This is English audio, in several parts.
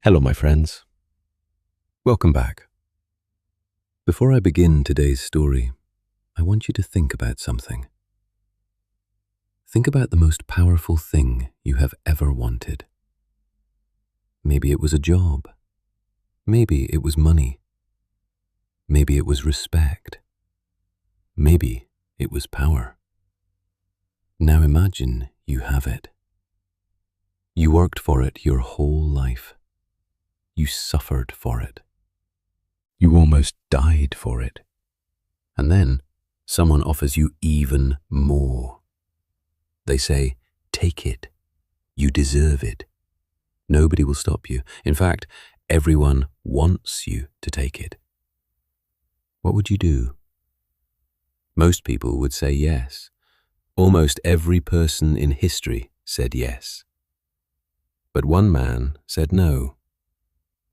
Hello, my friends. Welcome back. Before I begin today's story, I want you to think about something. Think about the most powerful thing you have ever wanted. Maybe it was a job. Maybe it was money. Maybe it was respect. Maybe it was power. Now imagine you have it. You worked for it your whole life. You suffered for it. You almost died for it. And then someone offers you even more. They say, take it. You deserve it. Nobody will stop you. In fact, everyone wants you to take it. What would you do? Most people would say yes. Almost every person in history said yes. But one man said no.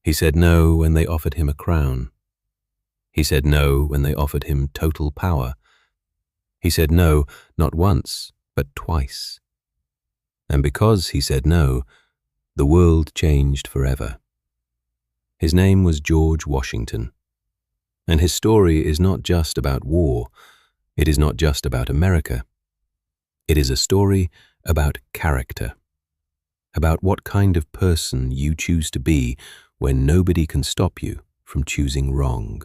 He said no when they offered him a crown. He said no when they offered him total power. He said no not once, but twice. And because he said no, the world changed forever. His name was George Washington. And his story is not just about war. It is not just about America. It is a story about character. About what kind of person you choose to be when nobody can stop you from choosing wrong.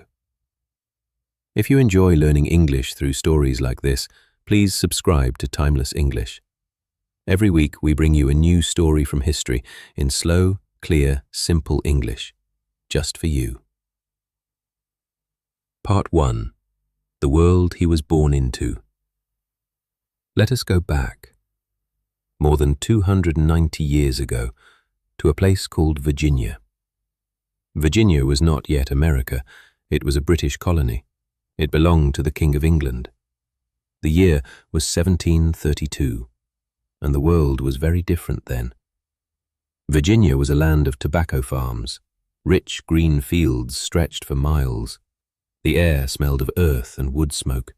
If you enjoy learning English through stories like this, please subscribe to Timeless English. Every week we bring you a new story from history in slow, clear, simple English, just for you. Part 1. The World He Was Born Into. Let us go back, more than 290 years ago, to a place called Virginia. Virginia was not yet America. It was a British colony. It belonged to the King of England. The year was 1732, and the world was very different then. Virginia was a land of tobacco farms. Rich green fields stretched for miles. The air smelled of earth and wood smoke.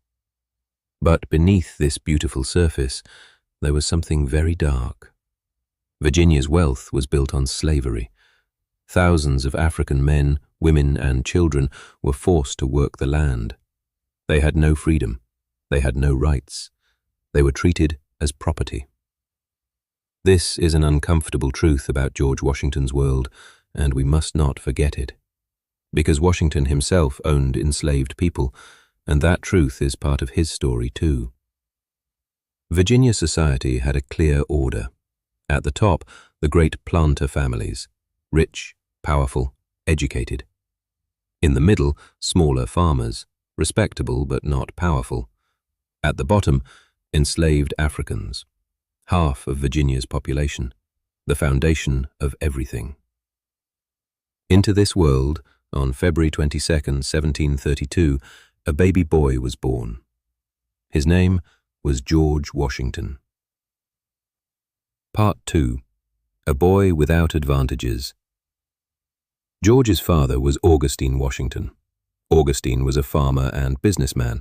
But beneath this beautiful surface, there was something very dark. Virginia's wealth was built on slavery. Thousands of African men, women, and children were forced to work the land. They had no freedom. They had no rights. They were treated as property. This is an uncomfortable truth about George Washington's world, and we must not forget it. Because Washington himself owned enslaved people, and that truth is part of his story too. Virginia society had a clear order. At the top, the great planter families, rich, powerful, educated. In the middle, smaller farmers, respectable but not powerful. At the bottom, enslaved Africans, half of Virginia's population, the foundation of everything. Into this world, on February 22nd, 1732, a baby boy was born. His name was George Washington. Part 2. A Boy Without Advantages. George's father was Augustine Washington. Augustine was a farmer and businessman.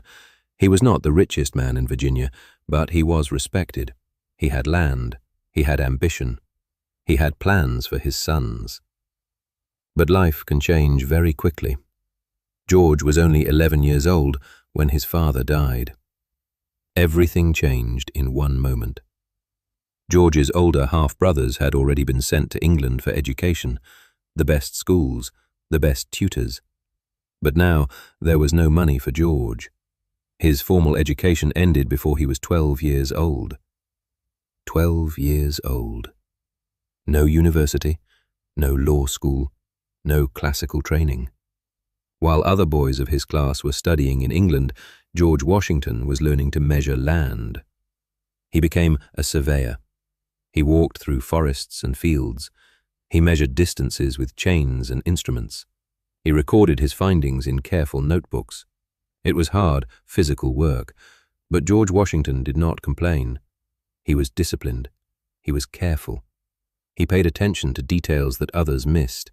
He was not the richest man in Virginia, but he was respected. He had land. He had ambition. He had plans for his sons. But life can change very quickly. George was only 11 years old when his father died. Everything changed in one moment. George's older half-brothers had already been sent to England for education, the best schools, the best tutors. But now there was no money for George. His formal education ended before he was 12 years old. 12 years old. No university, no law school, no classical training. While other boys of his class were studying in England, George Washington was learning to measure land. He became a surveyor. He walked through forests and fields. He measured distances with chains and instruments. He recorded his findings in careful notebooks. It was hard, physical work, but George Washington did not complain. He was disciplined. He was careful. He paid attention to details that others missed.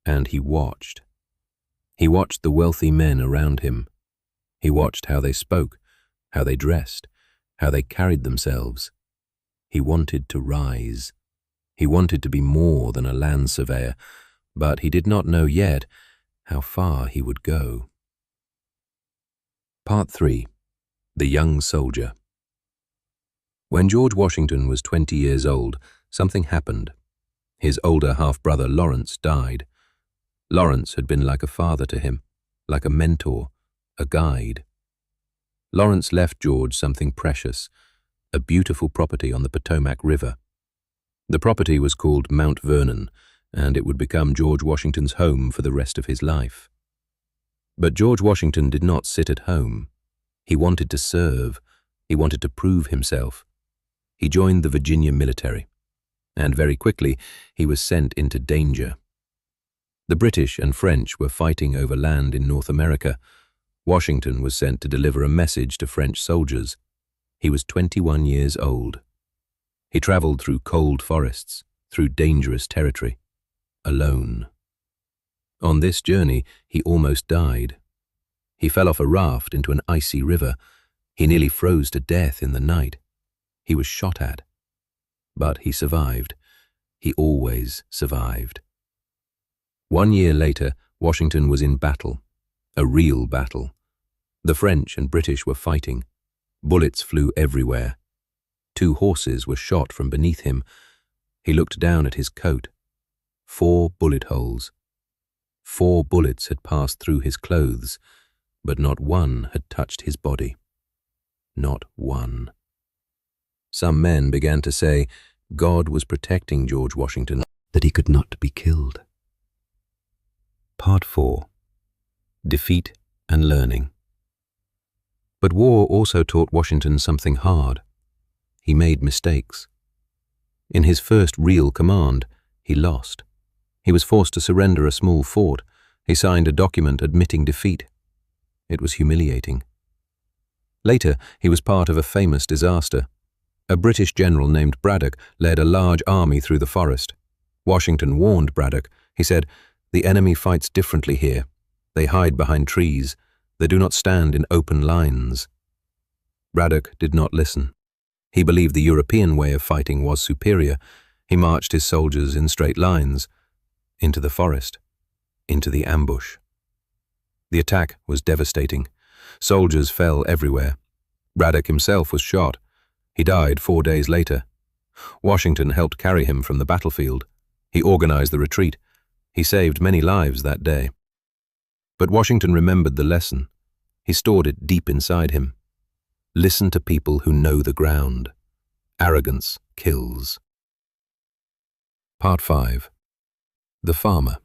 And he watched. He watched the wealthy men around him. He watched how they spoke, how they dressed, how they carried themselves. He wanted to rise. He wanted to be more than a land surveyor, but he did not know yet how far he would go. Part 3. The Young Soldier. When George Washington was 20 years old, something happened. His older half-brother Lawrence died. Lawrence had been like a father to him, like a mentor, a guide. Lawrence left George something precious, a beautiful property on the Potomac River. The property was called Mount Vernon, and it would become George Washington's home for the rest of his life. But George Washington did not sit at home. He wanted to serve. He wanted to prove himself. He joined the Virginia military, and very quickly he was sent into danger. The British and French were fighting over land in North America. Washington was sent to deliver a message to French soldiers. He was 21 years old. He traveled through cold forests, through dangerous territory, alone. On this journey, he almost died. He fell off a raft into an icy river. He nearly froze to death in the night. He was shot at. But he survived. He always survived. 1 year later, Washington was in battle, a real battle. The French and British were fighting. Bullets flew everywhere. 2 horses were shot from beneath him. He looked down at his coat. 4 bullet holes. 4 bullets had passed through his clothes, but not one had touched his body. Not one. Some men began to say God was protecting George Washington, that he could not be killed. Part 4. Defeat and Learning. But war also taught Washington something hard. He made mistakes. In his first real command, he lost. He was forced to surrender a small fort. He signed a document admitting defeat. It was humiliating. Later, he was part of a famous disaster. A British general named Braddock led a large army through the forest. Washington warned Braddock. He said, "The enemy fights differently here. They hide behind trees. They do not stand in open lines." Braddock did not listen. He believed the European way of fighting was superior. He marched his soldiers in straight lines, into the forest, into the ambush. The attack was devastating. Soldiers fell everywhere. Braddock himself was shot. He died 4 days later. Washington helped carry him from the battlefield. He organized the retreat. He saved many lives that day. But Washington remembered the lesson. He stored it deep inside him. Listen to people who know the ground. Arrogance kills. Part 5. The Farmer.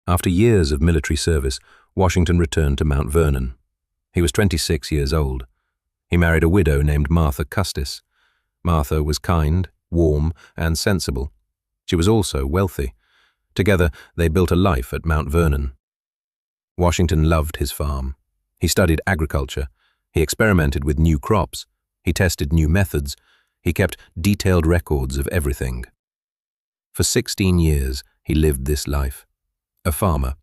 After years of military service, Washington returned to Mount Vernon. He was 26 years old. He married a widow named Martha Custis. Martha was kind, warm, and sensible. She was also wealthy. Together, they built a life at Mount Vernon. Washington loved his farm. He studied agriculture. He experimented with new crops. He tested new methods. He kept detailed records of everything. For 16 years, he lived this life. A farmer,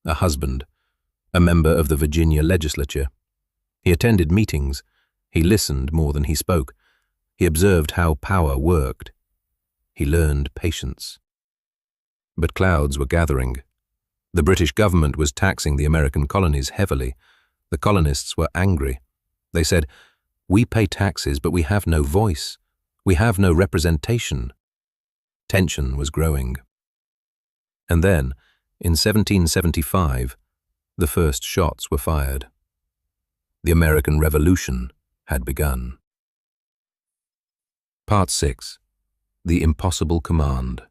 a husband, a member of the Virginia legislature. He attended meetings. He listened more than he spoke. He observed how power worked. He learned patience. But clouds were gathering. The British government was taxing the American colonies heavily. The colonists were angry. They said, "We pay taxes, but we have no voice. We have no representation." Tension was growing. And then, in 1775, the first shots were fired. The American Revolution had begun. Part 6. The Impossible Command.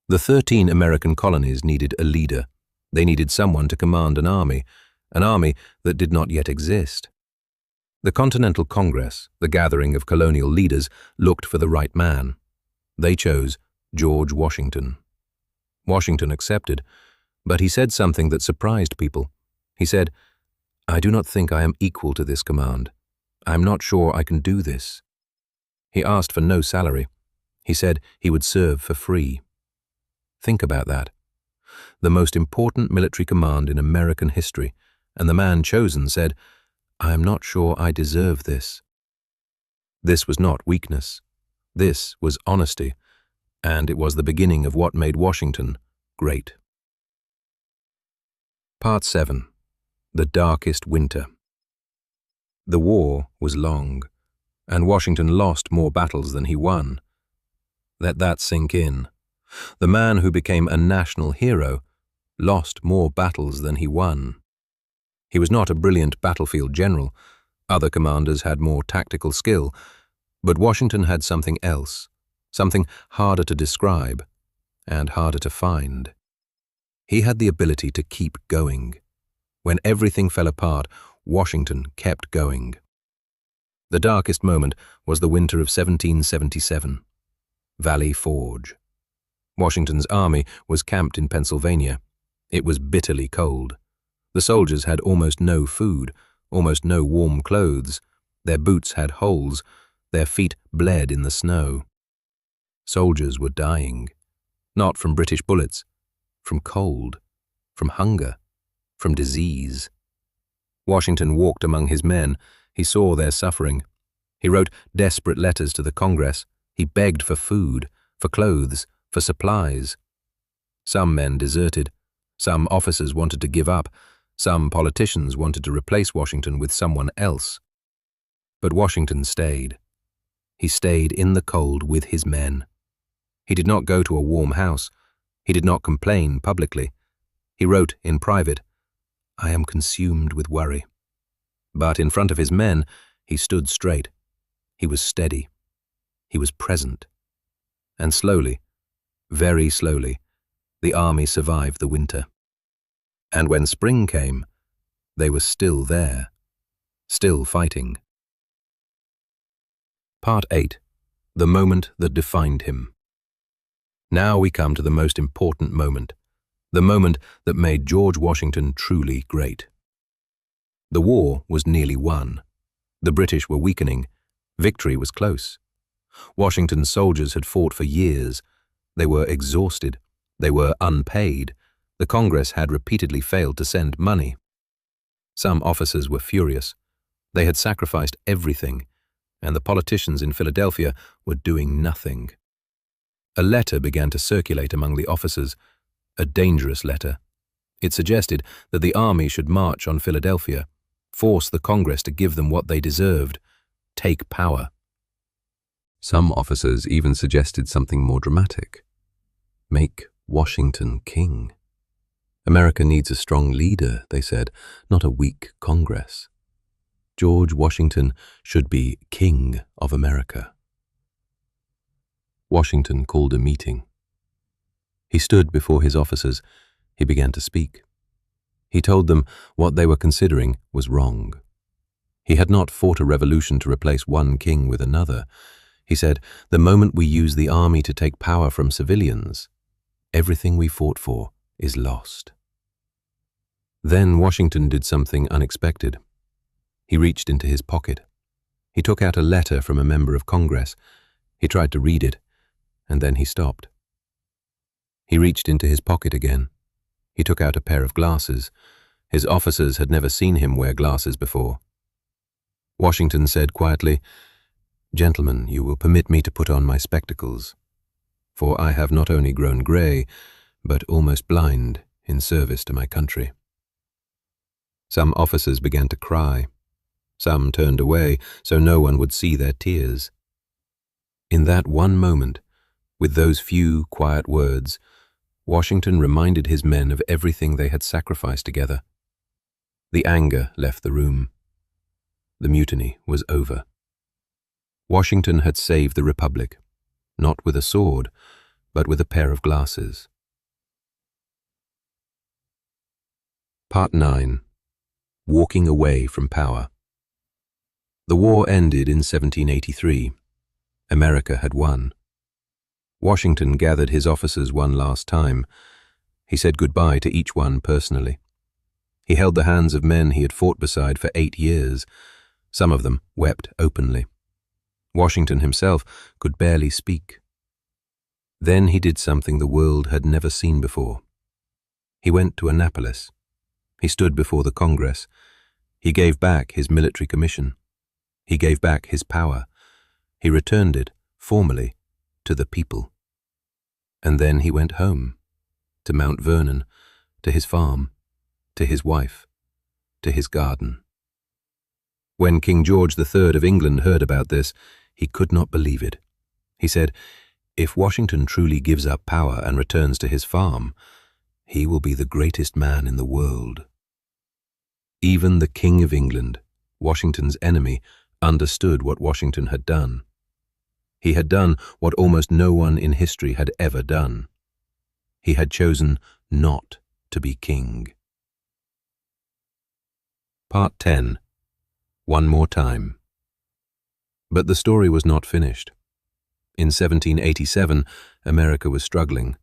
The 13 American colonies needed a leader. They needed someone to command an army that did not yet exist. The Continental Congress, the gathering of colonial leaders, looked for the right man. They chose George Washington. Washington accepted, but he said something that surprised people. He said, "I do not think I am equal to this command. I am not sure I can do this." He asked for no salary. He said he would serve for free. Think about that. The most important military command in American history, and the man chosen said, "I am not sure I deserve this." This was not weakness. This was honesty, and it was the beginning of what made Washington great. Part 7. The Darkest Winter. The war was long, and Washington lost more battles than he won. Let that sink in. The man who became a national hero lost more battles than he won. He was not a brilliant battlefield general. Other commanders had more tactical skill, but Washington had something else, something harder to describe and harder to find. He had the ability to keep going. When everything fell apart, Washington kept going. The darkest moment was the winter of 1777. Valley Forge. Washington's army was camped in Pennsylvania. It was bitterly cold. The soldiers had almost no food, almost no warm clothes. Their boots had holes. Their feet bled in the snow. Soldiers were dying, not from British bullets, from cold, from hunger, from disease. Washington walked among his men. He saw their suffering. He wrote desperate letters to the Congress. He begged for food, for clothes, for supplies. Some men deserted. Some officers wanted to give up. Some politicians wanted to replace Washington with someone else. But Washington stayed. He stayed in the cold with his men. He did not go to a warm house. He did not complain publicly. He wrote in private, "I am consumed with worry." But in front of his men, he stood straight. He was steady. He was present. And slowly, very slowly, the army survived the winter. And when spring came, they were still there, still fighting. Part 8. The moment that defined him. Now we come to the most important moment, the moment that made George Washington truly great. The war was nearly won. The British were weakening. Victory was close. Washington's soldiers had fought for years. They were exhausted. They were unpaid. The Congress had repeatedly failed to send money. Some officers were furious. They had sacrificed everything, and the politicians in Philadelphia were doing nothing. A letter began to circulate among the officers, a dangerous letter. It suggested that the army should march on Philadelphia, force the Congress to give them what they deserved, take power. Some officers even suggested something more dramatic. Make Washington king. America needs a strong leader, they said, not a weak Congress. George Washington should be King of America. Washington called a meeting. He stood before his officers. He began to speak. He told them what they were considering was wrong. He had not fought a revolution to replace one king with another. He said, "The moment we use the army to take power from civilians, everything we fought for is lost." Then Washington did something unexpected. He reached into his pocket. He took out a letter from a member of Congress. He tried to read it, and then he stopped. He reached into his pocket again. He took out a pair of glasses. His officers had never seen him wear glasses before. Washington said quietly, "Gentlemen, you will permit me to put on my spectacles, for I have not only grown grey, but almost blind in service to my country." Some officers began to cry. Some turned away so no one would see their tears. In that one moment, with those few quiet words, Washington reminded his men of everything they had sacrificed together. The anger left the room. The mutiny was over. Washington had saved the Republic, not with a sword, but with a pair of glasses. Part 9. Walking away from power. The war ended in 1783. America had won. Washington gathered his officers one last time. He said goodbye to each one personally. He held the hands of men he had fought beside for 8 years. Some of them wept openly. Washington himself could barely speak. Then he did something the world had never seen before. He went to Annapolis. He stood before the Congress. He gave back his military commission. He gave back his power. He returned it formally, to the people. And then he went home, to Mount Vernon, to his farm, to his wife, to his garden. When King George III of England heard about this, he could not believe it. He said, "If Washington truly gives up power and returns to his farm, he will be the greatest man in the world." Even the King of England, Washington's enemy, understood what Washington had done. He had done what almost no one in history had ever done. He had chosen not to be king. Part 10. One more time. But the story was not finished. In 1787, America was struggling.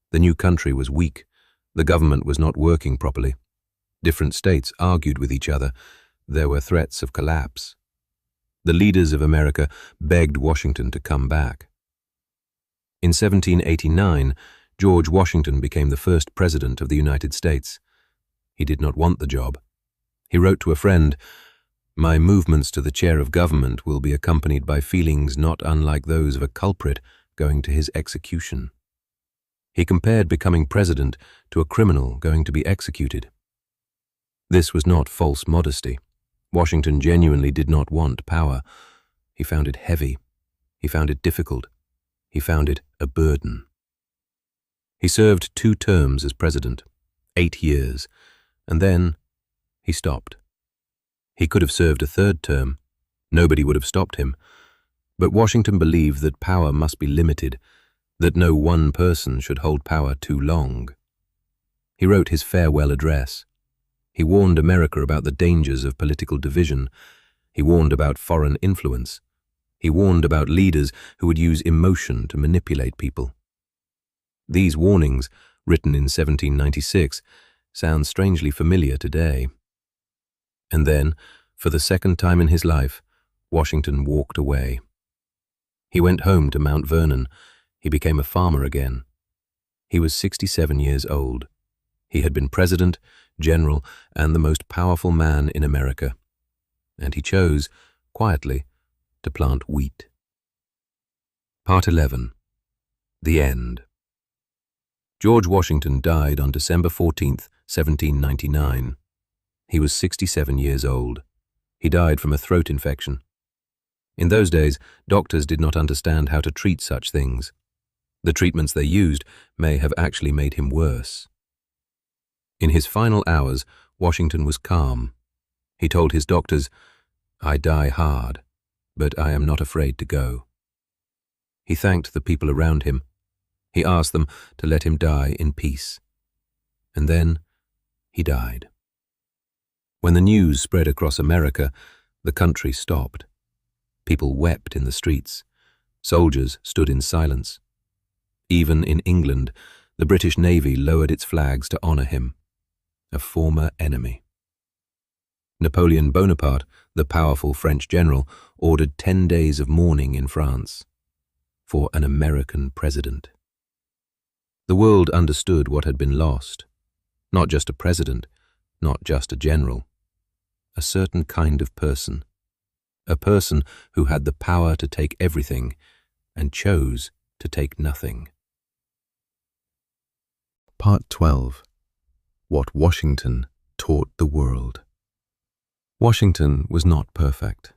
The new country was weak. The government was not working properly. Different states argued with each other. There were threats of collapse. The leaders of America begged Washington to come back. In 1789, George Washington became the first president of the United States. He did not want the job. He wrote to a friend, "My movements to the chair of government will be accompanied by feelings not unlike those of a culprit going to his execution." He compared becoming president to a criminal going to be executed. This was not false modesty. Washington genuinely did not want power. He found it heavy. He found it difficult. He found it a burden. He served 2 terms as president, 8 years, and then he stopped. He could have served a 3rd term. Nobody would have stopped him. But Washington believed that power must be limited, that no one person should hold power too long. He wrote his farewell address. He warned America about the dangers of political division. He warned about foreign influence. He warned about leaders who would use emotion to manipulate people. These warnings, written in 1796, sound strangely familiar today. And then, for the 2nd time in his life, Washington walked away. He went home to Mount Vernon. He became a farmer again. He was 67 years old. He had been president, general, and the most powerful man in America. And he chose, quietly, to plant wheat. Part 11. The End. George Washington died on December 14th, 1799. He was 67 years old. He died from a throat infection. In those days, doctors did not understand how to treat such things. The treatments they used may have actually made him worse. In his final hours, Washington was calm. He told his doctors, "I die hard, but I am not afraid to go." He thanked the people around him. He asked them to let him die in peace. And then he died. When the news spread across America, the country stopped. People wept in the streets. Soldiers stood in silence. Even in England, the British Navy lowered its flags to honor him, a former enemy. Napoleon Bonaparte, the powerful French general, ordered 10 days of mourning in France for an American president. The world understood what had been lost. Not just a president, not just a general. A certain kind of person. A person who had the power to take everything and chose to take nothing. Part 12. What Washington taught the world. Washington was not perfect.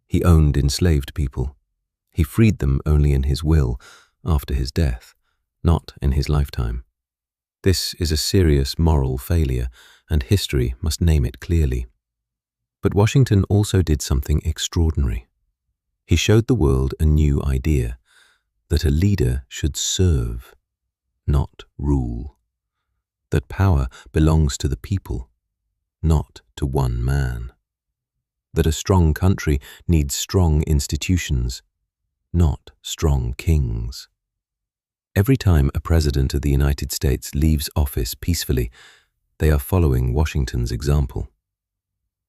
He owned enslaved people. He freed them only in his will, after his death, not in his lifetime. This is a serious moral failure, and history must name it clearly. But Washington also did something extraordinary. He showed the world a new idea, that a leader should serve, not rule. That power belongs to the people, not to one man. That a strong country needs strong institutions, not strong kings. Every time a president of the United States leaves office peacefully, they are following Washington's example.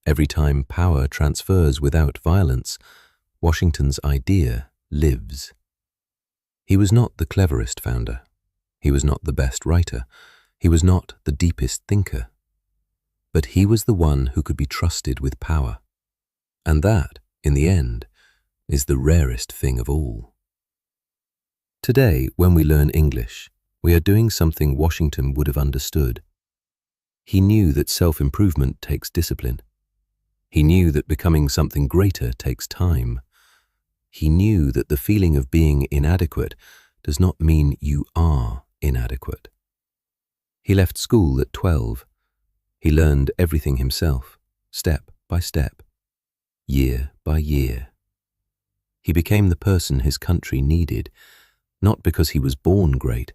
Every time power transfers without violence, Washington's idea lives. He was not the cleverest founder. He was not the best writer. He was not the deepest thinker. But he was the one who could be trusted with power. And that, in the end, is the rarest thing of all. Today, when we learn English, we are doing something Washington would have understood. He knew that self-improvement takes discipline. He knew that becoming something greater takes time. He knew that the feeling of being inadequate does not mean you are inadequate. He left school at 12. He learned everything himself, step by step, year by year. He became the person his country needed, not because he was born great,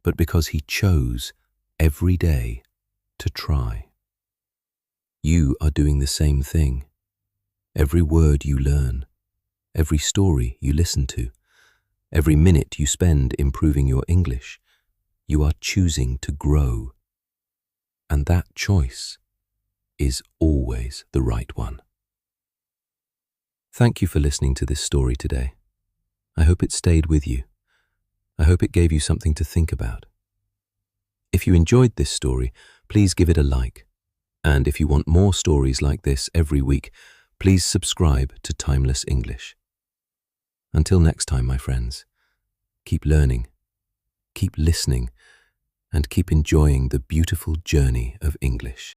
but because he chose every day to try. You are doing the same thing. Every word you learn, every story you listen to, every minute you spend improving your English, you are choosing to grow. And that choice is always the right one. Thank you for listening to this story today. I hope it stayed with you. I hope it gave you something to think about. If you enjoyed this story, please give it a like. And if you want more stories like this every week, please subscribe to Timeless English. Until next time, my friends, keep learning, keep listening, and keep enjoying the beautiful journey of English.